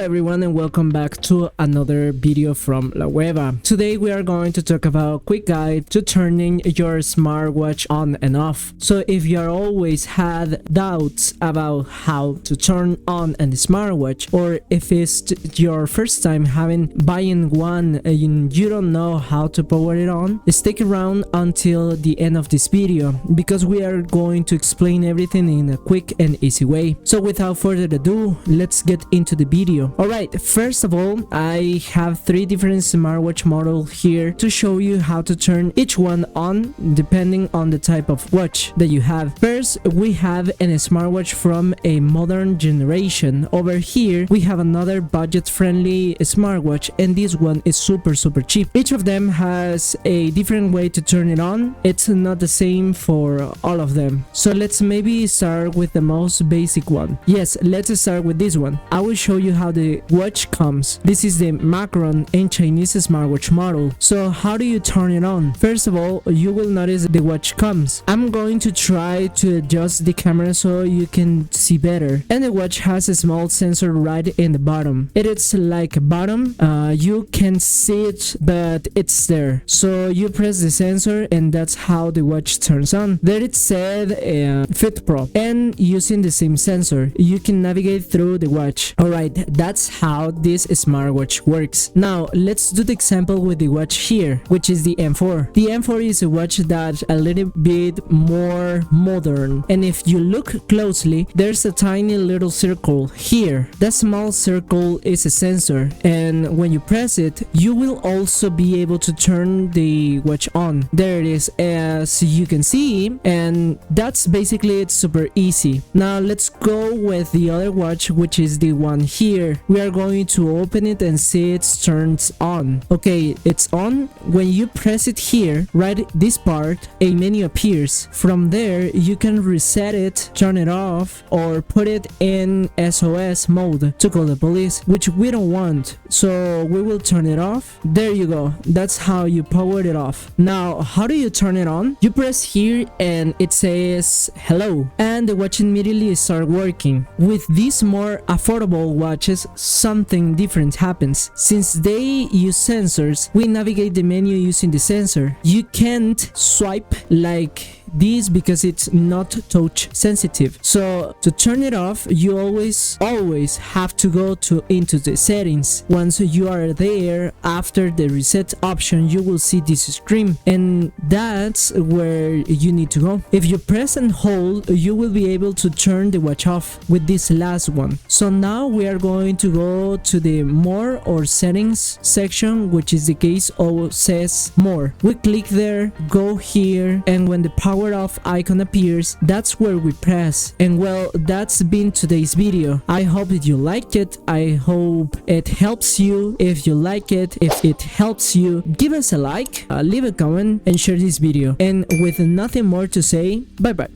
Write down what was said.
everyone and welcome back to another video from WEBA. Today we are going to talk about a quick guide to turning your smartwatch on and off. So if you are always had doubts about how to turn on a smartwatch, or if it's your first time buying one and you don't know how to power it on, stick around until the end of this video because we are going to explain everything in a quick and easy way. So without further ado, let's get into the video. Alright, first of all, I have 3 different smartwatch models here to show you how to turn each one on depending on the type of watch that you have. First, we have a smartwatch from a modern generation. Over here, we have another budget-friendly smartwatch, and this one is super cheap. Each of them has a different way to turn it on. It's not the same for all of them. So let's maybe start with the most basic one. Yes, let's start with this one. I will show you how the watch comes. This is the Macron in Chinese smartwatch model. So how do you turn it on? First of all, you will notice the watch comes. I'm going to try to adjust the camera so you can see better. And the watch has a small sensor right in the bottom. It is like a bottom. You can see it, but it's there. So you press the sensor and that's how the watch turns on. There it said Fit Pro, and using the same sensor, you can navigate through the watch. Alright, that's how this smartwatch works. Now let's do the example with the watch here, which is the M4. The M4 is a watch that's a little bit more modern, and if you look closely, there's a tiny little circle here. That small circle is a sensor, and when you press it, you will also be able to turn the watch on. There it is, as you can see, and that's basically it. Super easy. Now let's go with the other watch, which is the one here. We are going to open it and see it turns on. Okay, it's on. When you press it here, right this part, a menu appears. From there, you can reset it, turn it off, or put it in SOS mode to call the police, which we don't want. So we will turn it off. There you go. That's how you power it off. Now, how do you turn it on? You press here and it says hello, and the watch immediately starts working. With these more affordable watches, something different happens. Since they use sensors, we navigate the menu using the sensor. You can't swipe like this because it's not touch sensitive. So to turn it off, you always have to go into the settings. Once you are there, after the reset option, you will see this screen, and that's where you need to go. If you press and hold, you will be able to turn the watch off with this last one. So now we are going to go to the more or settings section, which is the case of says more. We click there, go here, and when the power off icon appears, that's where we press. And well, that's been today's video. I hope that you liked it. I hope it helps you. If you like it, if it helps you, give us a like, leave a comment, and share this video. And with nothing more to say, bye bye.